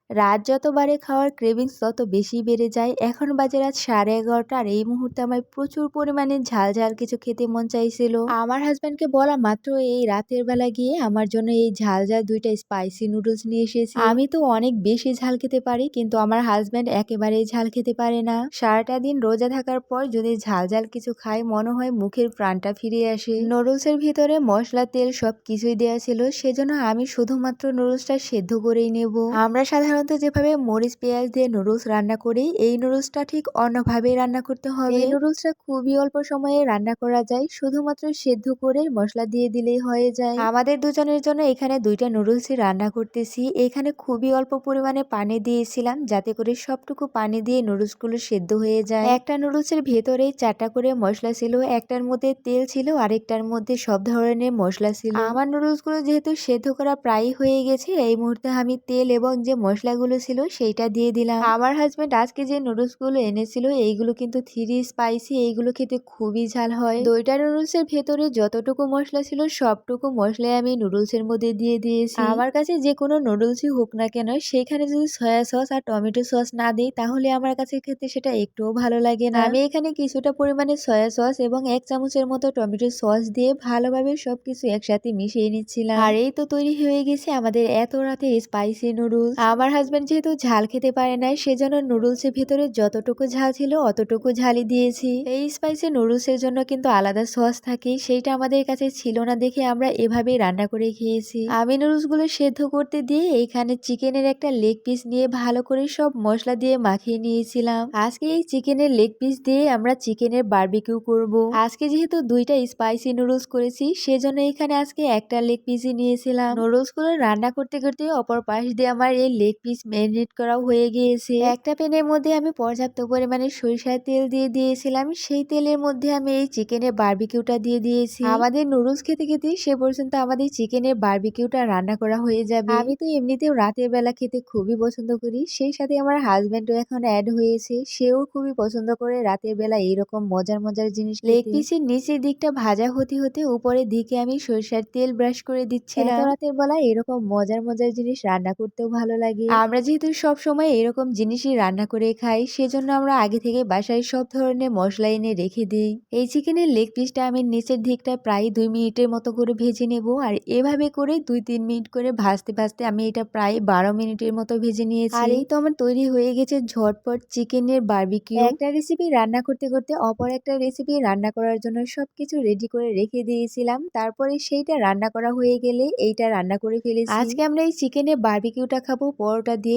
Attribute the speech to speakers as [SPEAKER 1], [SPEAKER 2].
[SPEAKER 1] রাত যত বাড়ে খাওয়ার ক্রেভিংস তত বেশি বেড়ে যায়। এখন বাজে রাত 11:30 আর এই মুহূর্তে আমার প্রচুর পরিমাণে ঝাল ঝাল কিছু খেতে মন চাইছিল। আমার হাজবেন্ডকে বলা মাত্র এই রাতের বেলা গিয়ে আমার জন্য এই ঝাল ঝাল 2টা স্পাইসি নুডলস নিয়ে এসেছি। আমি তো অনেক বেশি ঝাল খেতে পারি, কিন্তু আমার হাজবেন্ড একেবারেই ঝাল খেতে পারে না। সারাটা দিন রোজা থাকার পর যদি ঝাল ঝাল কিছু খাই মনে হয় মুখের প্রাণটা ফিরে আসে। নুডলসের ভিতরে মশলা তেল সবকিছুই দেওয়া ছিল, সেজন্য আমি শুধুমাত্র নুডলসটা সেদ্ধ করেই নেব। আমরা সাধারণত যেভাবে মরিচ পেঁয়াজ দিয়ে নুডলস রান্না করি, এই নুডলসটা ঠিক অন্যভাবে রান্না করতে হবে। এই নুডলসটা খুবই অল্প সময়ে রান্না করা যায়, শুধুমাত্র সেদ্ধ করে মশলা দিয়ে দিলেই হয়ে যায়। আমাদের দুজনের জন্য এখানে 2টা নুডলসই রান্না করতেছি। এখানে খুবই অল্প পরিমাণে পানি দিয়েছিলাম, যাতে করে সবটুকু পানি দিয়ে নুডলস গুলো সেদ্ধ হয়ে যায়। একটা নুডলসের ভেতরে 4টা করে মশলা ছিল, একটার মধ্যে তেল ছিল, আরেকটার মধ্যে সব ধরনের মশলা ছিল। আমার নুডলস গুলো যেহেতু সেদ্ধ করা প্রায় হয়ে গেছে, এই মুহূর্তে আমি তেল এবং যে মশলাগুলো ছিল সেইটা দিয়ে দিলাম। আমার হাজবেন্ড আজকে যে নুডলস গুলো এনেছিল এইগুলো কিন্তু 3 স্পাইসি, এইগুলো খেতে খুবই ঝাল হয়। 2টা নুডলস এর ভেতরে যতটুকু মশলা ছিল সবটুকু মশলাই আমি নুডলস এর মধ্যে দিয়ে দিয়েছি। আমার কাছে যে কোনো নুডলসই হোক না কেন, সেখানে যদি সয়া সস আর টমেটো সস না দিই তাহলে আমার কাছে খেতে সেটা একটুও ভালো লাগে না। আমি এখানে কিছুটা পরিমাণে সয়া সস এবং 1 চামচের মতো টমেটো সস দিয়ে ভালোভাবে সবকিছু একসাথে মিশিয়ে নিচ্ছিলাম। আর এই তো তৈরি হয়ে গেছে আমাদের এত রাতের স্পাইসি নুডলস। আমার হাজবেন্ড যেহেতু ঝাল খেতে পারে না, সেজন্য নুডলস এর ভিতরে যতটুকু ঝাল ছিল অতটুকু ঝালই দিয়েছি। এই স্পাইসি নুডলস এর জন্য কিন্তু আলাদা সস থাকে, সেইটা আমাদের কাছে ছিল না দেখে আমরা এভাবেই রান্না করে খেয়েছি। আমি নুডলস গুলো সেদ্ধ করতে দিয়ে এইখানে চিকেনের একটা লেগ পিস নিয়ে ভালো করে সব মশলা দিয়ে মাখিয়ে নিয়েছিলাম। আজকে এই চিকেনের লেগ পিস দিয়ে আমরা চিকেনের বারবিকিউ করব। আজকে যেহেতু 2টা স্পাইসি নুডলস করেছি, সেজন্য এখানে আজকে একটা লেগ পিসই নিয়েছিলাম। নুডলস গুলো রান্না করতে করতে অপর পাশ দিয়ে আমার এই লেগ পিস ম্যারিনেট করাও হয়ে গিয়েছে। একটা প্যানের মধ্যে আমি পর্যাপ্ত পরিমাণে সরিষার তেল দিয়ে দিয়েছিলাম, সেই তেলের মধ্যে আমি এই চিকেনের বারবিকিউটা দিয়ে দিয়েছি। আমাদের নুডলস খেতে খেতে সে পর্যন্ত আমাদের চিকেনের বারবিকিউটা রান্না করা হয়ে যাবে। আমি তো এমনিতেও রাতের বেলা খেতে খুবই পছন্দ করি, সেই সাথে আমার হাজবেন্ডও এখন অ্যাড হয়েছে, সেও খুবই পছন্দ করে রাতের বেলা এইরকম মজার মজার জিনিস। লেগ পিসের নিচের দিকটা ভাজা হতে হতে উপরের দিকে আমি সরিষার তেল ব্রাশ করে দিচ্ছিলাম। রাতের বেলা এরকম মজার মজার জিনিস রান্না করতেও ভালো লাগে। আমরা যেহেতু সব সময় এরকম জিনিসই রান্না করে খাই, সেজন্য আমরা আগে থেকে বাসায় সব ধরনের মশলা এনে রেখে দিই। এই চিকেনের লেগ পিসটা আমি নিচের দিকটা প্রায় 2 মিনিটের মতো করে ভেজে নেব। আর এভাবে করে 2-3 মিনিট করে ভাজতে ভাজতে আমি এটা প্রায় 12 মিনিটের মতো ভেজে নিয়েছি। আর এই তো আমার তৈরি হয়ে গেছে ঝটপট চিকেনের বারবিকিউ। একটা রেসিপি রান্না করতে করতে অপর একটা রেসিপি রান্না করার জন্য সবকিছু রেডি করে রেখে দিয়েছিলাম, তারপরে সেইটা রান্না করা হয়ে গেলে এইটা রান্না করে ফেলেছি। আজকে আমরা এই চিকেনের বারবিকিউটা খাবো পরোটা দিয়ে।